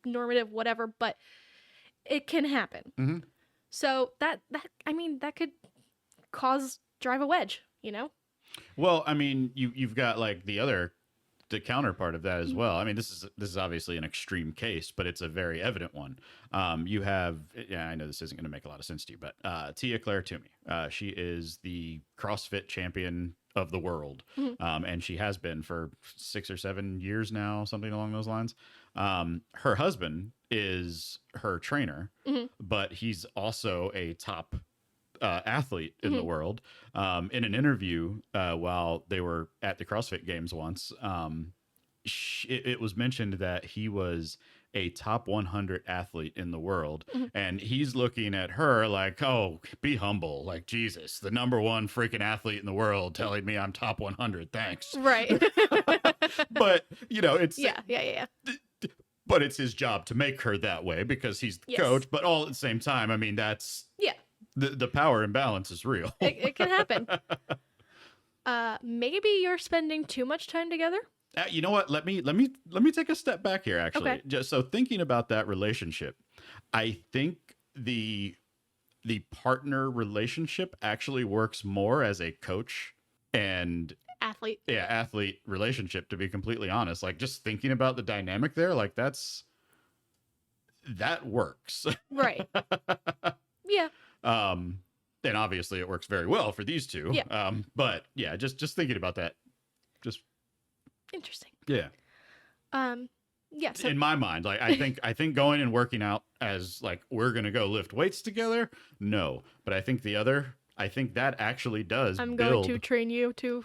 A: heteronormative, whatever, but it can happen.
B: Mm-hmm.
A: So that could drive a wedge, you know?
B: Well, I mean, you've got like the counterpart of that as well. I mean, this is obviously an extreme case, but it's a very evident one. You have, I know this isn't going to make a lot of sense to you, but Tia-Clair Toomey, she is the CrossFit champion of the world, and she has been for 6 or 7 years now, something along those lines. Her husband is her trainer, but he's also a top athlete in the world. In an interview while they were at the CrossFit Games once, it was mentioned that he was a top 100 athlete in the world, and he's looking at her like, "Oh, be humble, like Jesus, the number one freaking athlete in the world, telling me I'm top 100. Thanks."
A: Right.
B: But you know, it's
A: yeah.
B: But it's his job to make her that way because he's the coach. But all at the same time, I mean, that's the power imbalance is real.
A: It can happen. Maybe you're spending too much time together.
B: You know what? Let me take a step back here. Actually, just so thinking about that relationship, I think the partner relationship actually works more as a coach and
A: athlete.
B: Yeah, athlete relationship. To be completely honest, like just thinking about the dynamic there, like that works.
A: Right. Yeah.
B: And obviously it works very well for these two.
A: Yeah.
B: But yeah, just thinking about that, just
A: interesting.
B: Yeah.
A: Yeah. So
B: In my mind, like I think going and working out as like we're gonna go lift weights together, no. But I think that actually does
A: I'm going to
B: build.
A: train you to do.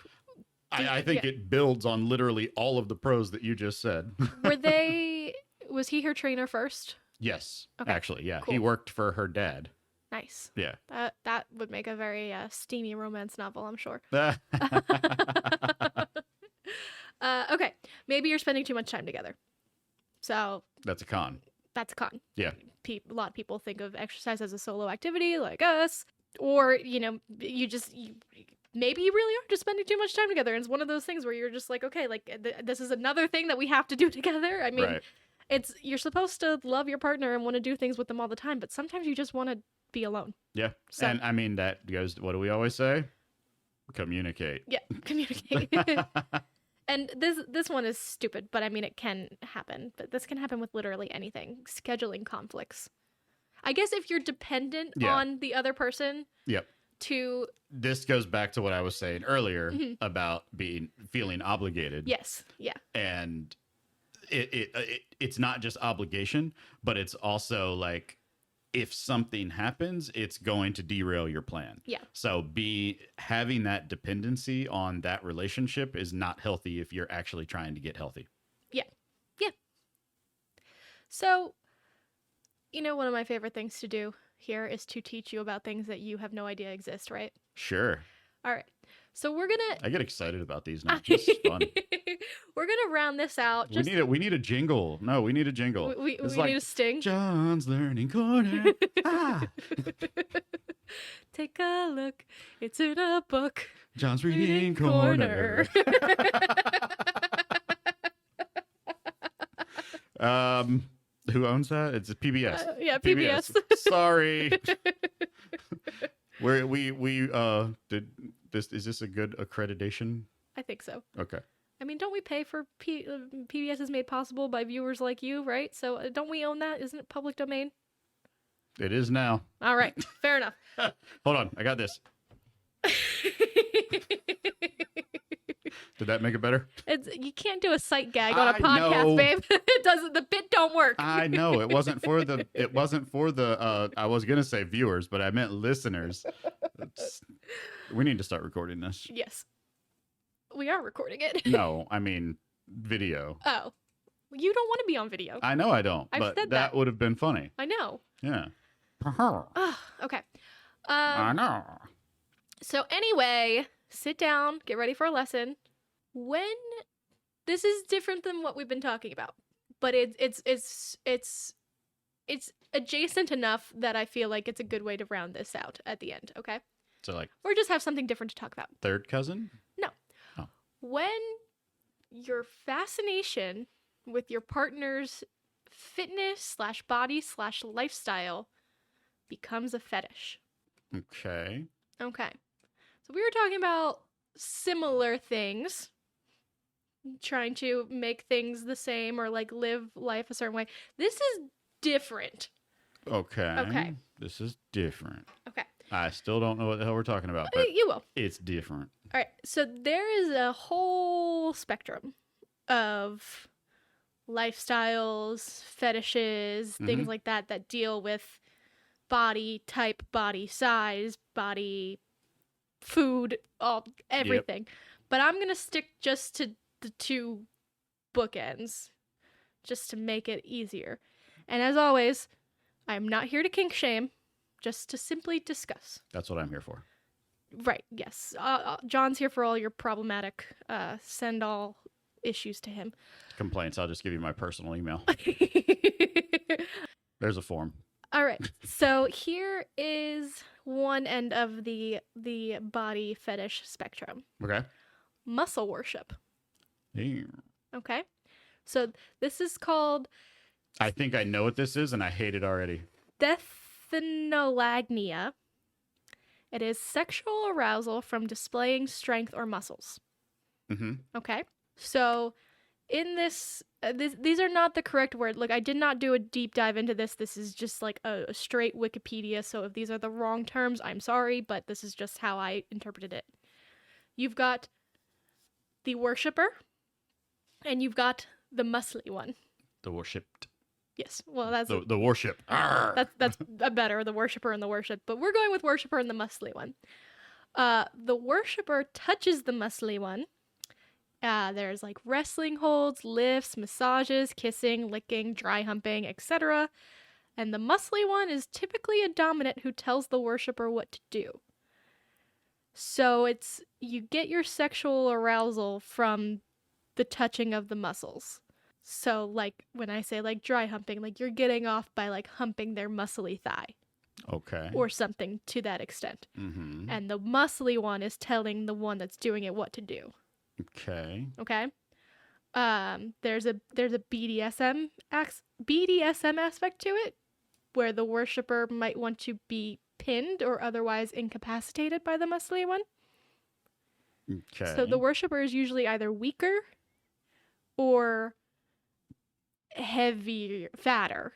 B: I
A: Yeah.
B: think it builds on literally all of the pros that you just said.
A: Were they? Was he her trainer first?
B: Yes,
A: Okay.
B: actually, yeah. He
A: Cool.
B: worked for her dad.
A: Nice.
B: Yeah.
A: That would make a very steamy romance novel, I'm sure.
B: That's
A: Okay. Maybe you're spending too much time together. So
B: a con.
A: that's a con.
B: Yeah.
A: A lot of people think of exercise as a solo activity, like us, or maybe you really are just spending too much time together. And it's one of those things where you're just like, okay, like this is another thing that we have to do together. I mean,
B: Right.
A: you're supposed to love your partner and want to do things with them all the time, but sometimes you just want to be alone.
B: Yeah.
A: So,
B: And I mean that goes to what do we always say? Communicate.
A: yeah, communicate. And this one is stupid, but I mean it can happen. But this can happen with literally anything. Scheduling conflicts. I guess if you're dependent on the other person
B: Yep.
A: to
B: This goes back to what I was saying earlier
A: Mhm.
B: about feeling obligated.
A: Yes, yeah.
B: And it's not just obligation, but it's also like if something happens, it's going to derail your plan.
A: Yeah.
B: So having that dependency on that relationship is not healthy if you're actually trying to get healthy.
A: Yeah. Yeah. So, one of my favorite things to do here is to teach you about things that you have no idea exist, right?
B: Sure.
A: All right. So we're gonna.
B: I get excited about these now. This is fun.
A: We're gonna round this out. Just
B: We need a jingle. No, we need a jingle.
A: we
B: It's
A: need a sting.
B: John's Learning Corner.
A: Take a look. It's in a book.
B: John's Reading Corner. Who owns that? It's PBS.
A: Yeah, PBS.
B: Sorry. Did this? Is this a good accreditation?
A: I think so.
B: Okay.
A: I mean, don't we pay for PBS is made possible by viewers like you, right? So don't we own that? Isn't it public domain?
B: It is now.
A: All right, fair enough.
B: Hold on, I got this. Did that make it better?
A: You can't do a sight gag on a podcast,
B: know.
A: babe. It doesn't. The bit don't work.
B: I know it wasn't for the. It wasn't for the. I was gonna say viewers, but I meant listeners. We need to start recording this.
A: Yes, we are recording it.
B: No, I mean video.
A: Oh, you don't want to be on video.
B: I know I don't,
A: I've
B: but
A: said
B: that would have been funny.
A: I know.
B: Yeah.
A: Okay.
B: I know.
A: So anyway, sit down, get ready for a lesson. When this is different than what we've been talking about, but it's adjacent enough that I feel like it's a good way to round this out at the end. Okay.
B: So like
A: Or just have something different to talk about.
B: third cousin?
A: No.
B: Oh.
A: When your fascination with your partner's fitness/body/lifestyle becomes a fetish.
B: Okay.
A: Okay. So we were talking about similar things, trying to make things the same or like live life a certain way. This is different.
B: Okay. This is different.
A: Okay.
B: I still don't know what the hell we're talking about, but
A: You will.
B: it's different.
A: All right. So there is a whole spectrum of lifestyles, fetishes, things like that deal with body type, body size, body food, everything. Yep. But I'm going to stick just to the two bookends just to make it easier. And as always, I'm not here to kink shame, just to simply discuss.
B: That's what I'm here for.
A: Right, yes. John's here for all your problematic, send all issues to him.
B: Complaints, I'll just give you my personal email. There's a form.
A: All right. So here is one end of the body fetish spectrum.
B: Okay.
A: Muscle worship.
B: Yeah.
A: Okay. So this is called...
B: I think I know what this is, and I hate it already.
A: Denthinolagnia. It is sexual arousal from displaying strength or muscles.
B: Mm-hmm.
A: Okay. So in this, these are not the correct word. Like, I did not do a deep dive into this. This is just like a straight Wikipedia. So if these are the wrong terms, I'm sorry, but this is just how I interpreted it. You've got the worshiper, and you've got the muscly one.
B: The worshipped.
A: Yes. Well, that's
B: The worship. Arr!
A: that's a better, the worshiper and the worship. But we're going with worshiper and the muscly one. The worshiper touches the muscly one. There's like wrestling holds, lifts, massages, kissing, licking, dry humping, etc. And the muscly one is typically a dominant who tells the worshiper what to do. So you get your sexual arousal from the touching of the muscles. So like when I say like dry humping, like you're getting off by like humping their muscly thigh.
B: Okay.
A: Or something to that extent.
B: Mm-hmm.
A: And the muscly one is telling the one that's doing it what to do.
B: Okay.
A: Okay? There's a BDSM aspect to it where the worshiper might want to be pinned or otherwise incapacitated by the muscly one.
B: Okay.
A: So the worshiper is usually either weaker or heavier, fatter.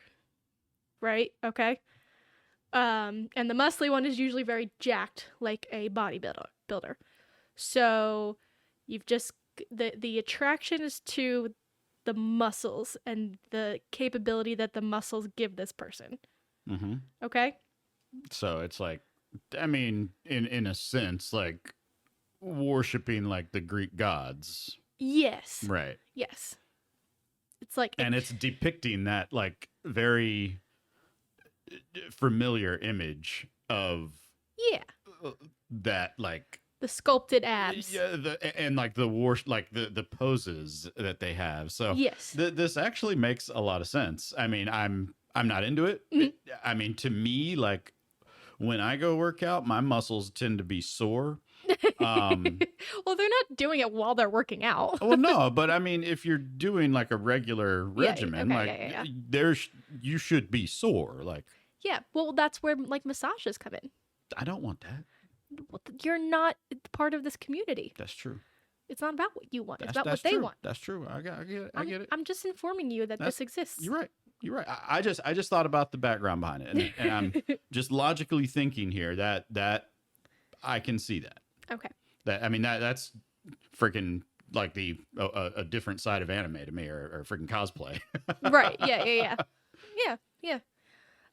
A: Right? Okay? And the muscly one is usually very jacked, like a bodybuilder. So you've just the attraction is to the muscles and the capability that the muscles give this person.
B: Mm-hmm.
A: Okay?
B: So it's like, I mean, in a sense, like worshiping like the Greek gods.
A: Yes.
B: Right.
A: Yes. It's like
B: And it's depicting that like very familiar image of
A: yeah,
B: that like
A: the sculpted abs.
B: yeah, and like the poses that they have. So
A: Yes.
B: this actually makes a lot of sense. I mean, I'm not into it.
A: Mhm.
B: I mean, to me, like when I go work out, my muscles tend to be sore.
A: Well, they're not doing it while they're working out.
B: Well, no, but I mean, if you're doing like a regular
A: Yeah,
B: regimen,
A: okay,
B: like
A: yeah.
B: there's you should be sore. Like
A: Yeah, well, that's where like massages come in.
B: I don't want that.
A: You're not part of this community.
B: That's true.
A: It's not about what you want. It's about
B: That's
A: what they
B: true.
A: want.
B: That's true. I get it. I get it.
A: I'm just informing you that this exists.
B: You're right. You're right. I just thought about the background behind it, and I'm just logically thinking here that I can see that.
A: Okay.
B: That I mean that's freaking like a different side of anime to me, or freaking cosplay.
A: Right. Yeah.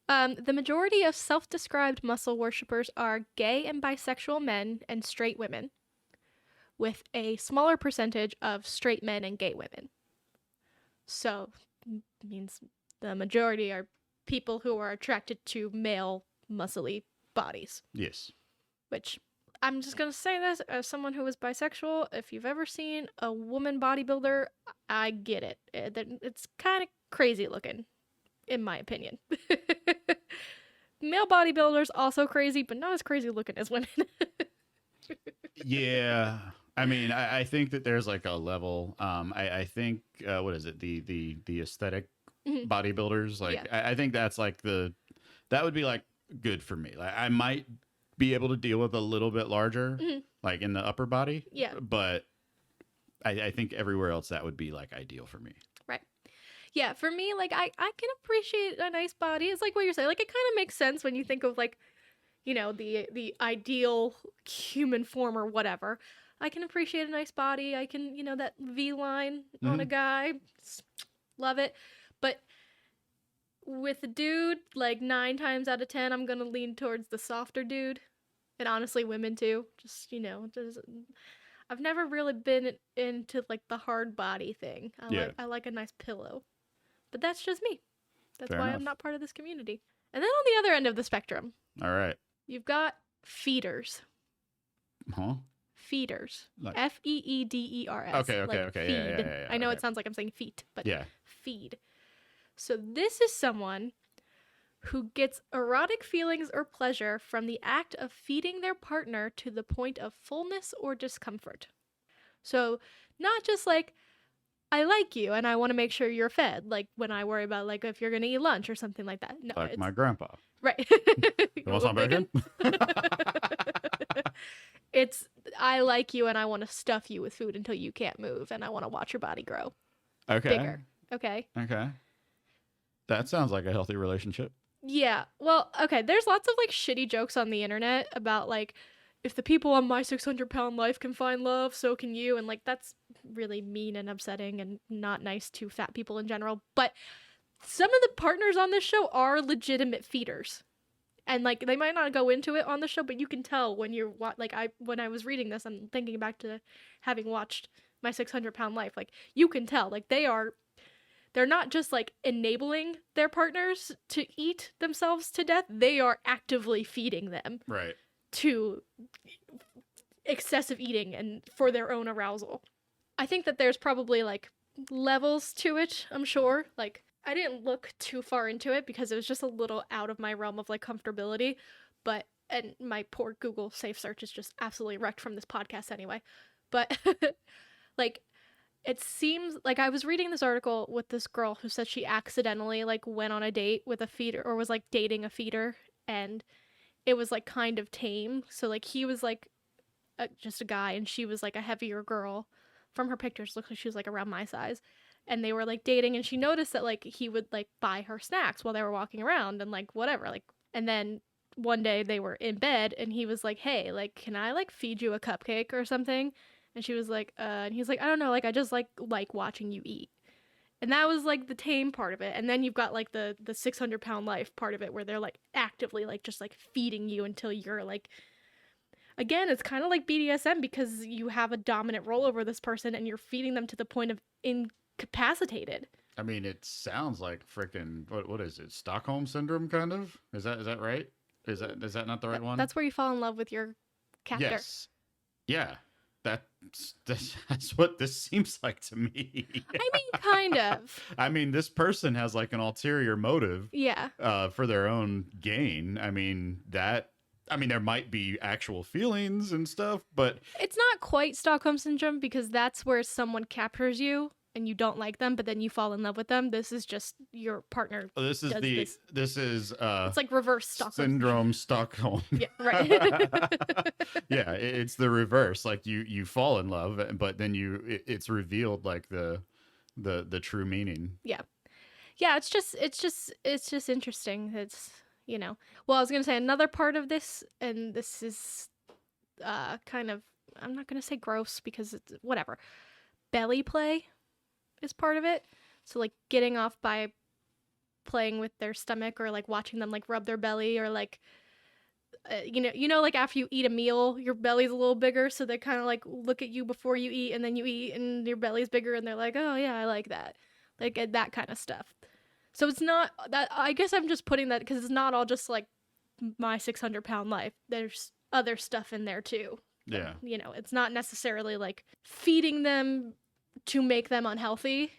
A: The majority of self-described muscle worshippers are gay and bisexual men and straight women, with a smaller percentage of straight men and gay women. So, means the majority are people who are attracted to male, muscly bodies.
B: Yes.
A: Which, I'm just going to say this as someone who is bisexual. If you've ever seen a woman bodybuilder, I get it. It's kind of crazy looking, in my opinion. Male bodybuilders also crazy, but not as crazy looking as women.
B: Yeah. I mean, I think that there's like a level. I think what is it? The aesthetic bodybuilders. Like
A: Yeah.
B: I think that's like that would be like good for me. Like I might be able to deal with a little bit larger, like in the upper body.
A: Yeah.
B: But I think everywhere else that would be like ideal for me.
A: Right. Yeah, for me, like I can appreciate a nice body. It's like what you're saying. Like it kind of makes sense when you think of like, you know, the ideal human form or whatever. I can appreciate a nice body. I can, you know, that V line on a guy. Love it. But with a dude, like 9 times out of 10, I'm going to lean towards the softer dude. And honestly, women too. Just, you know, I've never really been into like the hard body thing. I like a nice pillow. But that's just me. That's
B: Fair
A: why
B: enough.
A: I'm not part of this community. And then on the other end of the spectrum,
B: All right.
A: you've got feeders.
B: Huh?
A: Feeders.
B: Like-
A: Feeders.
B: Okay.
A: Like
B: Okay.
A: feed.
B: Yeah.
A: I know
B: okay.
A: it sounds like I'm saying feet, but
B: Yeah.
A: feed. So this is someone who gets erotic feelings or pleasure from the act of feeding their partner to the point of fullness or discomfort. So not just like, I like you and I want to make sure you're fed, like when I worry about like if you're going to eat lunch or something like that. No,
B: Like
A: it's
B: my grandpa.
A: right.
B: You want some bacon?
A: It's I like you and I want to stuff you with food until you can't move and I want to watch your body grow
B: Okay.
A: bigger. Okay.
B: Okay. That sounds like a healthy relationship.
A: Yeah. Well, okay, there's lots of like shitty jokes on the internet about like, if the people on my 600-pound life can find love, so can you. And like, that's really mean and upsetting and not nice to fat people in general. But some of the partners on this show are legitimate feeders. And like, they might not go into it on the show, but you can tell when you're like, when I was reading this, I'm thinking back to having watched my 600-pound life. Like, you can tell, like, they're not just like enabling their partners to eat themselves to death, they are actively feeding them
B: Right.
A: to excessive eating and for their own arousal. I think that there's probably like levels to it, I'm sure. Like, I didn't look too far into it because it was just a little out of my realm of like comfortability, but and my poor Google safe search is just absolutely wrecked from this podcast anyway. But like, it seems like I was reading this article with this girl who said she accidentally like went on a date with a feeder, or was like dating a feeder, and it was like kind of tame. So like, he was like just a guy and she was like a heavier girl. From her pictures, looked like she was like around my size, and they were like dating, and she noticed that like he would like buy her snacks while they were walking around and like whatever, like. And then one day they were in bed and he was like, hey, like, can I like feed you a cupcake or something? And she was like, and he's like, I don't know, like, I just like watching you eat. And that was like the tame part of it. And then you've got like the 600-pound life part of it, where they're like actively like just like feeding you until you're like, again, it's kind of like BDSM, because you have a dominant role over this person and you're feeding them to the point of incapacitated.
B: I mean, it sounds like freaking what is it? Stockholm syndrome, kind of. Is that right? Is that not the right one?
A: That's where you fall in love with your captor.
B: Yes. Yeah. That's what this seems like to me.
A: I mean, kind of.
B: I mean, this person has like an ulterior motive.
A: Yeah.
B: For their own gain. I mean, there might be actual feelings and stuff, but
A: it's not quite Stockholm syndrome, because that's where someone captures you and you don't like them, but then you fall in love with them. This is just your partner.
B: This is
A: it's like reverse Stockholm
B: syndrome Stockholm.
A: Yeah, right.
B: Yeah, it's the reverse. Like you fall in love, but then it's revealed like the true meaning.
A: Yeah. Yeah, it's just interesting. It's, well, I was going to say another part of this, and this is kind of, I'm not going to say gross because it's whatever. Belly play is part of it. So like getting off by playing with their stomach, or like watching them like rub their belly, or like like after you eat a meal, your belly's a little bigger, so they kind of like look at you before you eat, and then you eat and your belly's bigger, and they're like, oh yeah, I like that, like that kind of stuff. So it's not that, I guess I'm just putting that because it's not all just like my 600-pound life. There's other stuff in there too.
B: Yeah.
A: It's not necessarily like feeding them to make them unhealthy,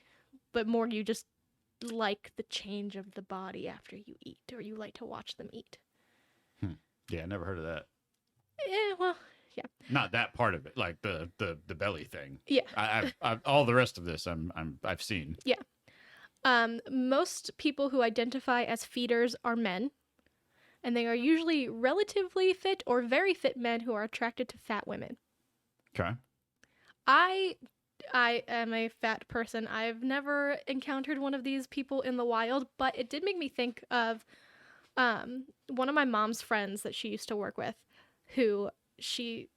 A: but more you just like the change of the body after you eat, or you like to watch them eat.
B: Yeah, I never heard of that.
A: Yeah, well, yeah.
B: Not that part of it, like the belly thing.
A: Yeah.
B: I've all the rest of this I've seen.
A: Yeah. Most people who identify as feeders are men, and they are usually relatively fit or very fit men who are attracted to fat women.
B: Okay.
A: I am a fat person. I've never encountered one of these people in the wild, but it did make me think of one of my mom's friends that she used to work with, who she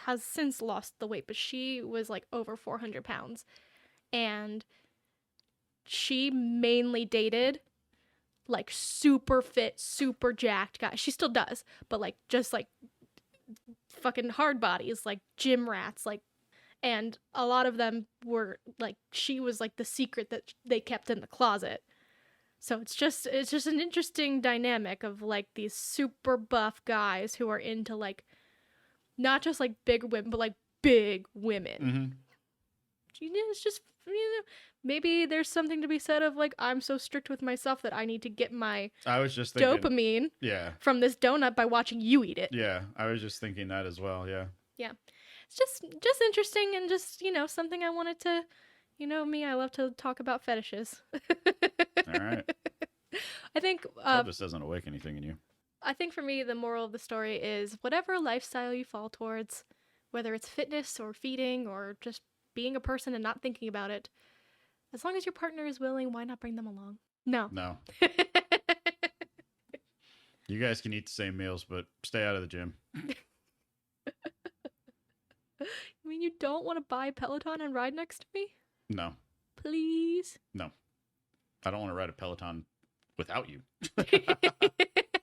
A: has since lost the weight, but she was like over 400 pounds, and she mainly dated like super fit, super jacked guys. She still does, but like just like fucking hard bodies, like gym rats, like. And a lot of them were like, she was like the secret that they kept in the closet. So it's just an interesting dynamic of like these super buff guys who are into like not just like big women, but like big women.
B: Mm-hmm.
A: It's just, maybe there's something to be said of like, I'm so strict with myself that I need to get my
B: I was just thinking,
A: dopamine from this donut by watching you eat it.
B: Yeah, I was just thinking that as well. Yeah.
A: Yeah. It's just interesting, and just, something I wanted to, me, I love to talk about fetishes.
B: All right.
A: I think
B: hope this doesn't awake anything in you.
A: I think for me, the moral of the story is whatever lifestyle you fall towards, whether it's fitness or feeding or just being a person and not thinking about it, as long as your partner is willing, why not bring them along? No.
B: You guys can eat the same meals, but stay out of the gym.
A: And you don't want to buy a Peloton and ride next to me?
B: No.
A: Please?
B: No. I don't want to ride a Peloton without you.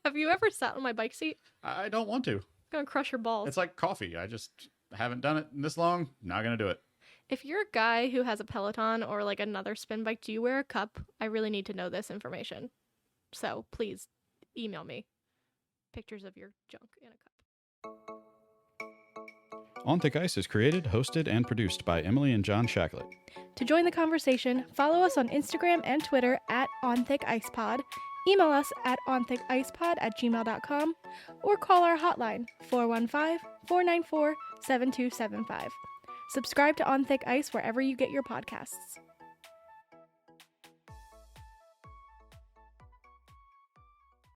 A: Have you ever sat on my bike seat?
B: I don't want to.
A: I'm going to crush your balls.
B: It's like coffee. I just haven't done it this long. Not going to do it.
A: If you're a guy who has a Peloton or like another spin bike, do you wear a cup? I really need to know this information. So please email me pictures of your junk in a cup.
B: On Thick Ice is created, hosted, and produced by Emily and John Shacklet.
A: To join the conversation, follow us on Instagram and Twitter at OnThickIcePod, email us at onthickIcepod@gmail.com, or call our hotline 415-494-7275. Subscribe to On Thick Ice wherever you get your podcasts.